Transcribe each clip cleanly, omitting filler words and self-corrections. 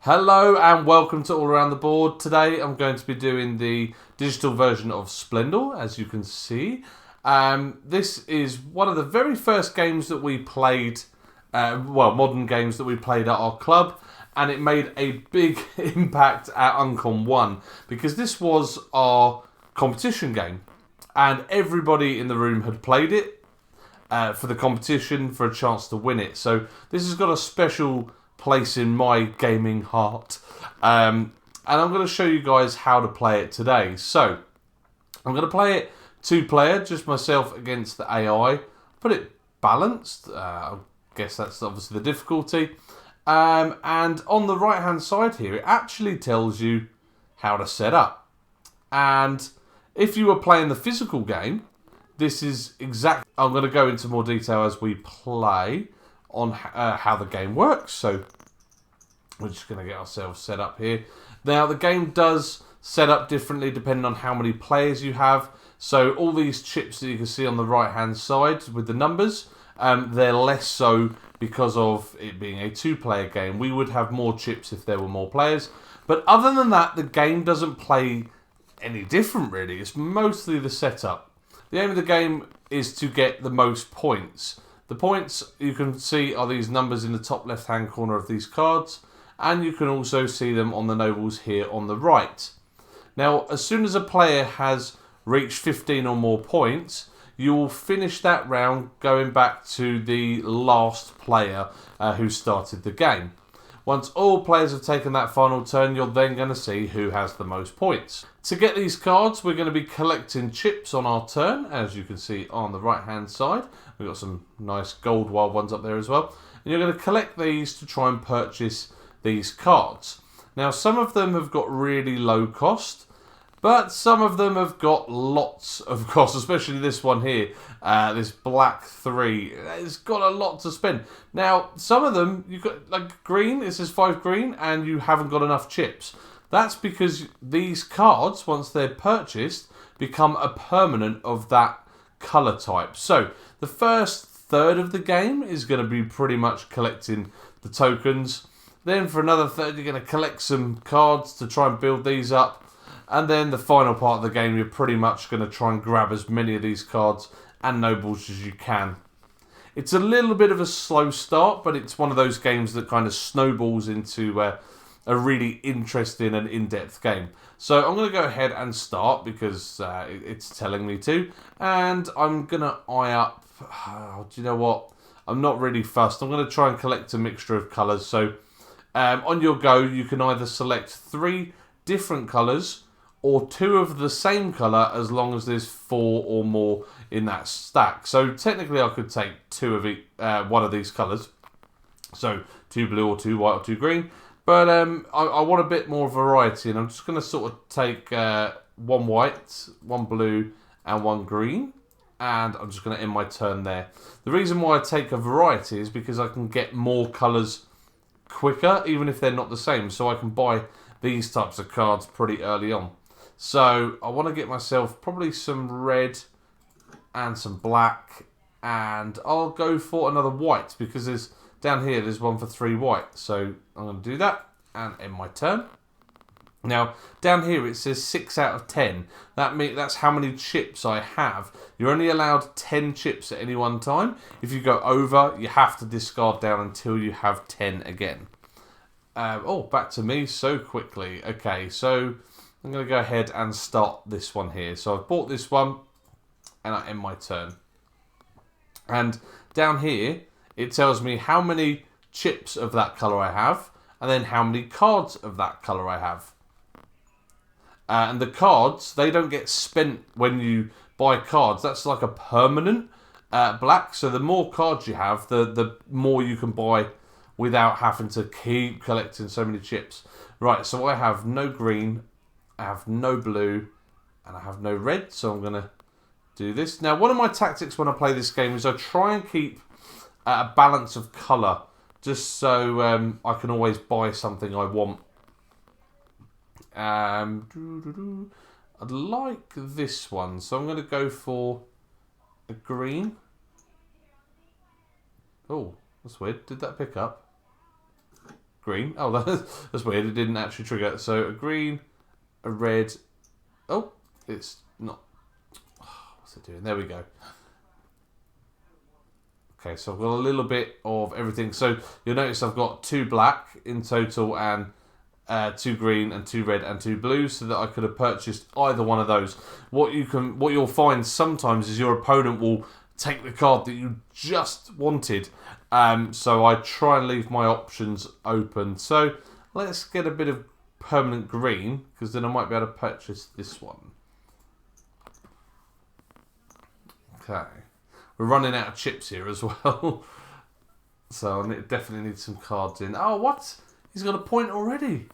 Hello and welcome to All Around the Board. Today I'm going to be doing the digital version of Splendor, as you can see. This is one of the very first games that we played, modern games that we played at our club, and it made a big impact at Uncom 1 because this was our competition game and everybody in the room had played it for the competition for a chance to win it. So this has got a special place in my gaming heart, and I'm going to show you guys how to play it today. So I'm going to play it 2-player, just myself against the AI. Put it balanced. I guess that's obviously the difficulty. And on the right hand side here, it actually tells you how to set up. And if you were playing the physical game, this is exactly. I'm going to go into more detail as we play on how the game works. So we're just going to get ourselves set up here. Now the game does set up differently depending on how many players you have. So all these chips that you can see on the right hand side with the numbers, they're less so because of it being a 2-player game. We would have more chips if there were more players. But other than that, the game doesn't play any different really. It's mostly the setup. The aim of the game is to get the most points. The points you can see are these numbers in the top left hand corner of these cards, and you can also see them on the nobles here on the right. Now as soon as a player has reached 15 or more points, you will finish that round going back to the last player who started the game. Once all players have taken that final turn, you're then going to see who has the most points. To get these cards, we're going to be collecting chips on our turn, as you can see on the right hand side. We've got some nice gold wild ones up there as well. And you're going to collect these to try and purchase these cards. Now some of them have got really low cost, but some of them have got lots of cost, especially this one here, this black 3. It's got a lot to spend. Now, some of them, you've got like green, it says 5 green, and you haven't got enough chips. That's because these cards, once they're purchased, become a permanent of that colour type. So, the first third of the game is going to be pretty much collecting the tokens. Then for another third, you're going to collect some cards to try and build these up. And then the final part of the game, you're pretty much going to try and grab as many of these cards and nobles as you can. It's a little bit of a slow start, but it's one of those games that kind of snowballs into a really interesting and in-depth game. So I'm going to go ahead and start because it's telling me to. And I'm going to eye up. Do you know what? I'm not really fussed. I'm going to try and collect a mixture of colours. So on your go, you can either select 3 different colours or 2 of the same colour, as long as there's 4 or more in that stack. So technically I could take 2 of each, one of these colours. So 2 blue or 2 white or 2 green. But I want a bit more variety, and I'm just going to sort of take 1 white, 1 blue and 1 green. And I'm just going to end my turn there. The reason why I take a variety is because I can get more colours quicker, even if they're not the same. So I can buy these types of cards pretty early on. So I want to get myself probably some red and some black, and I'll go for another white because there's down here there's one for 3 white. So I'm going to do that and end my turn. Now down here it says 6 out of 10. That's how many chips I have. You're only allowed 10 chips at any one time. If you go over, you have to discard down until you have 10 again. Back to me so quickly. Okay, so I'm going to go ahead and start this one here. So I've bought this one and I end my turn. And down here, it tells me how many chips of that colour I have and then how many cards of that colour I have. And the cards, they don't get spent when you buy cards. That's like a permanent black. So the more cards you have, the more you can buy without having to keep collecting so many chips. Right, so I have no green, I have no blue, and I have no red, so I'm going to do this. Now, one of my tactics when I play this game is I try and keep a balance of colour, just so I can always buy something I want. I'd like this one, so I'm going to go for a green. Oh, that's weird. Did that pick up? green. Oh, that's weird. It didn't actually trigger. So a green, a red. Oh, it's not. What's it doing? There we go. Okay, so I've got a little bit of everything. So you'll notice I've got 2 black in total and 2 green and 2 red and 2 blue, so that I could have purchased either one of those. What you'll find sometimes is your opponent will take the card that you just wanted. So I try and leave my options open. So let's get a bit of permanent green, because then I might be able to purchase this one. Okay. We're running out of chips here as well. So I definitely need some cards in. Oh, what? He's got a point already.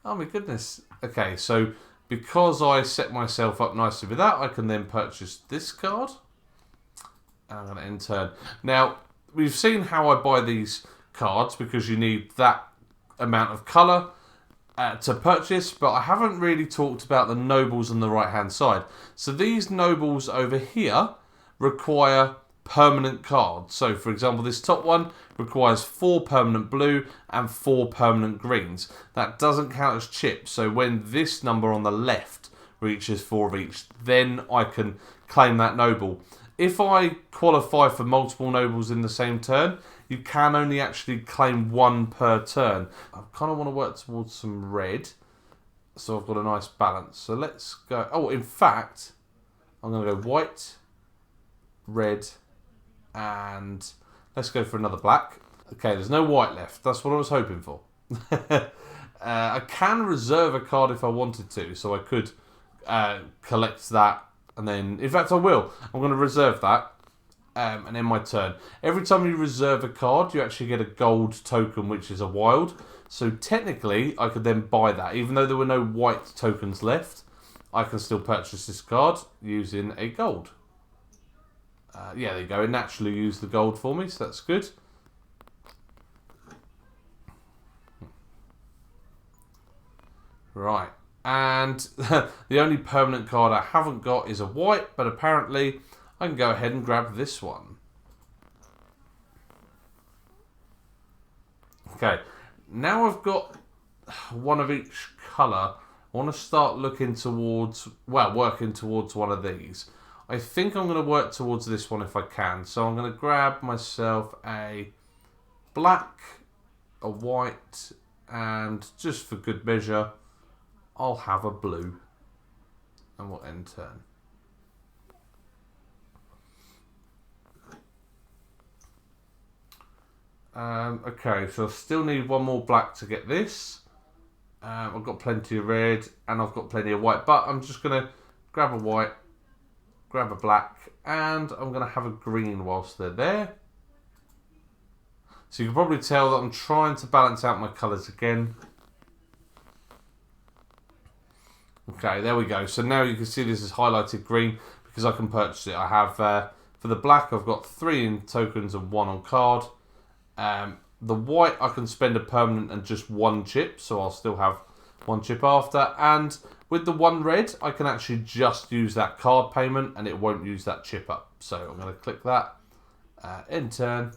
Oh my goodness. Okay, so because I set myself up nicely with that, I can then purchase this card. And I'm going to end turn. Now, we've seen how I buy these cards, because you need that amount of colour to purchase, but I haven't really talked about the nobles on the right hand side. So these nobles over here require permanent cards. So for example, this top one requires 4 permanent blue and 4 permanent greens. That doesn't count as chips, so when this number on the left reaches 4 of each, then I can claim that noble. If I qualify for multiple nobles in the same turn, you can only actually claim 1 per turn. I kind of want to work towards some red, so I've got a nice balance. So let's go. Oh, in fact, I'm going to go white, red, and let's go for another black. Okay, there's no white left. That's what I was hoping for. I can reserve a card if I wanted to, so I could collect that, and then, in fact, I will. I'm going to reserve that, and end my turn. Every time you reserve a card, you actually get a gold token, which is a wild. So technically, I could then buy that. Even though there were no white tokens left, I can still purchase this card using a gold. Yeah, there you go. It naturally used the gold for me, so that's good. Right. And the only permanent card I haven't got is a white, but apparently I can go ahead and grab this one. Okay. Now I've got one of each colour. I want to start looking towards, well, working towards one of these. I think I'm going to work towards this one if I can. So I'm going to grab myself a black, a white, and just for good measure, I'll have a blue. And we'll end turn. Okay, so I still need one more black to get this. I've got plenty of red and I've got plenty of white, but I'm just going to grab a white, grab a black, and I'm going to have a green whilst they're there. So you can probably tell that I'm trying to balance out my colours again. Okay, there we go. So now you can see this is highlighted green because I can purchase it. I have, for the black, I've got 3 in tokens and 1 on card. The white, I can spend a permanent and just 1 chip, so I'll still have 1 chip after. And with the 1 red, I can actually just use that card payment and it won't use that chip up. So I'm going to click that. End turn.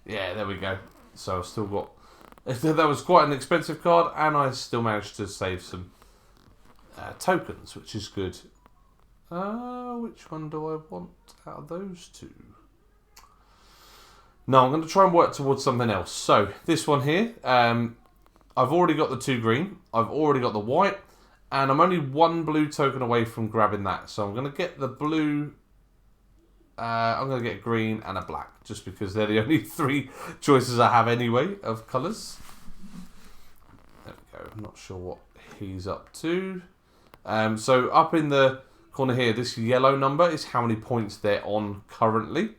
Yeah, there we go. So I've still got... That was quite an expensive card, and I still managed to save some tokens, which is good. Which one do I want out of those 2? No, I'm going to try and work towards something else. So, this one here, I've already got the 2 green, I've already got the white, and I'm only 1 blue token away from grabbing that. So I'm going to get the blue, I'm going to get green and a black, just because they're the only 3 choices I have anyway of colours. There we go, I'm not sure what he's up to. So up in the corner here, this yellow number is how many points they're on currently.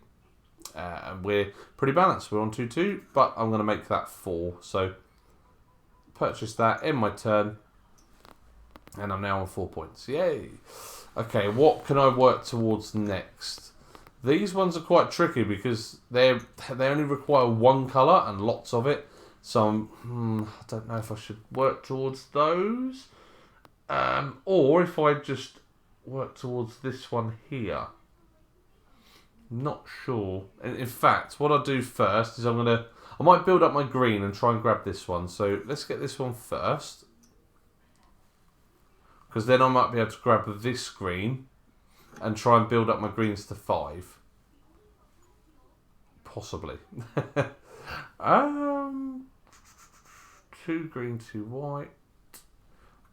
And we're pretty balanced. We're on 2-2, but I'm going to make that 4. So purchase that, end my turn, and I'm now on 4 points. Yay! Okay, what can I work towards next? These ones are quite tricky because they only require 1 colour and lots of it. So I don't know if I should work towards those, or if I just work towards this one here. Not sure. In fact, what I'll do first is I'm going to I might build up my green and try and grab this one. So let's get this one first. Because then I might be able to grab this green and try and build up my greens to 5. Possibly. 2 green, 2 white.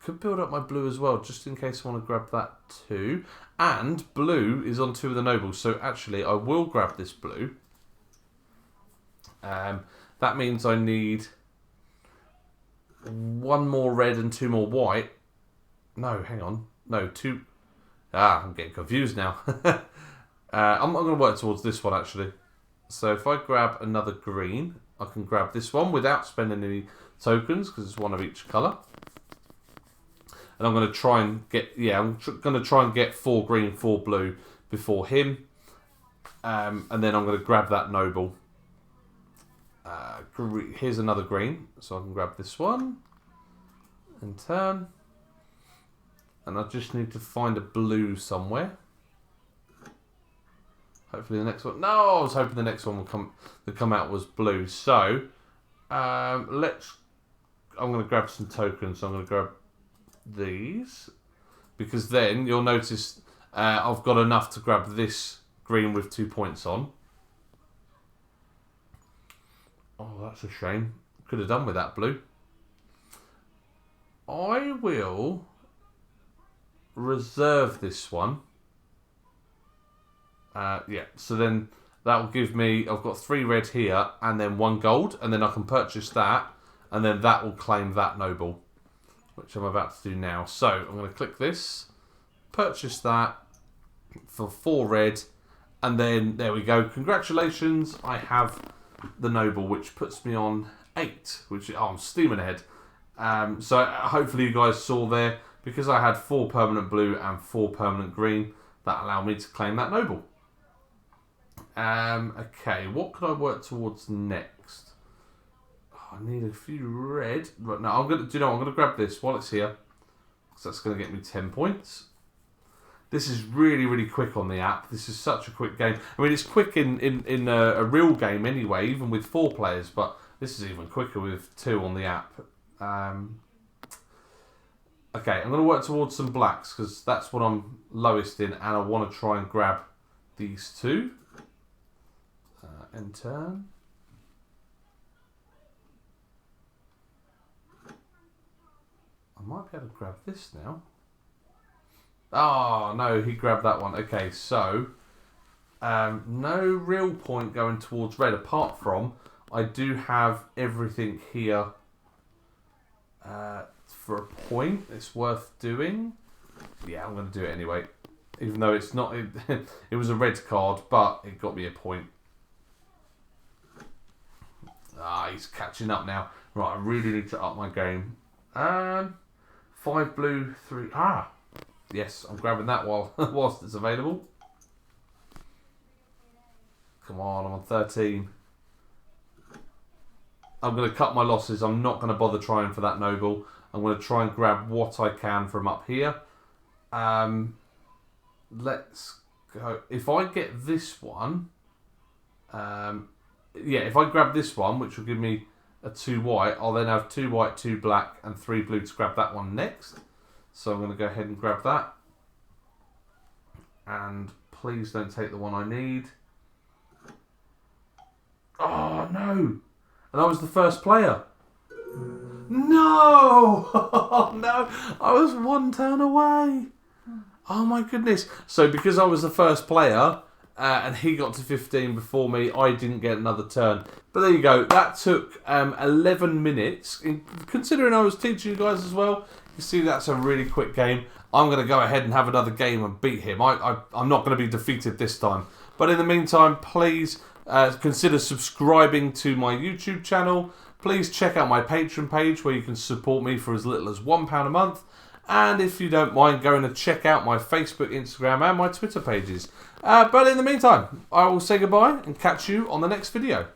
Could build up my blue as well, just in case I want to grab that too. And blue is on 2 of the nobles, so actually I will grab this blue. That means I need 1 more red and 2 more white. No, hang on. No, 2. I'm getting confused now. I'm going to work towards this one actually. So if I grab another green, I can grab this one without spending any tokens because it's 1 of each colour. And I'm going to try and get, going to try and get 4 green, 4 blue before him. And then I'm going to grab that noble. Here's another green, so I can grab this one and turn. And I just need to find a blue somewhere. Hopefully the next one. No, I was hoping the next one would come out was blue. So I'm going to grab some tokens. So I'm going to grab these because then you'll notice I've got enough to grab this green with 2 points on. Oh, that's a shame. Could have done with that blue. I will reserve this one. Yeah, so then that will give me, I've got 3 red here and then 1 gold, and then I can purchase that, and then that will claim that noble, which I'm about to do now. So I'm going to click this, purchase that for 4 red, and then there we go. Congratulations, I have the noble, which puts me on 8, which I'm steaming ahead. So hopefully you guys saw there, because I had 4 permanent blue and 4 permanent green, that allowed me to claim that noble. Okay, what could I work towards next? Oh, I need a few red. Right, no, I'm gonna grab this while it's here, because that's gonna get me 10 points. This is really, really quick on the app. This is such a quick game. I mean, it's quick in a real game anyway, even with 4 players, but this is even quicker with 2 on the app. Okay, I'm going to work towards some blacks because that's what I'm lowest in, and I want to try and grab these 2. And turn. I might be able to grab this now. Oh, no, he grabbed that one. Okay, so no real point going towards red, apart from I do have everything here for a point. It's worth doing. Yeah, I'm going to do it anyway. Even though it's not, it was a red card, but it got me a point. He's catching up now. Right, I really need to up my game. 5 blue, 3. Yes, I'm grabbing that whilst it's available. Come on, I'm on 13. I'm going to cut my losses. I'm not going to bother trying for that noble. I'm going to try and grab what I can from up here. Let's go. If I get this one, yeah, if I grab this one, which will give me a 2 white, I'll then have 2 white, 2 black, and 3 blue to grab that one next. So I'm going to go ahead and grab that. And please don't take the one I need. Oh, no. And I was the first player. No! Oh, no. I was 1 turn away. Oh, my goodness. So because I was the first player, and he got to 15 before me, I didn't get another turn. But there you go. That took 11 minutes. Considering I was teaching you guys as well, you see that's a really quick game. I'm going to go ahead and have another game and beat him. I'm not going to be defeated this time. But in the meantime, please consider subscribing to my YouTube channel. Please check out my Patreon page where you can support me for as little as £1 a month. And if you don't mind going to check out my Facebook, Instagram and my Twitter pages. But in the meantime, I will say goodbye and catch you on the next video.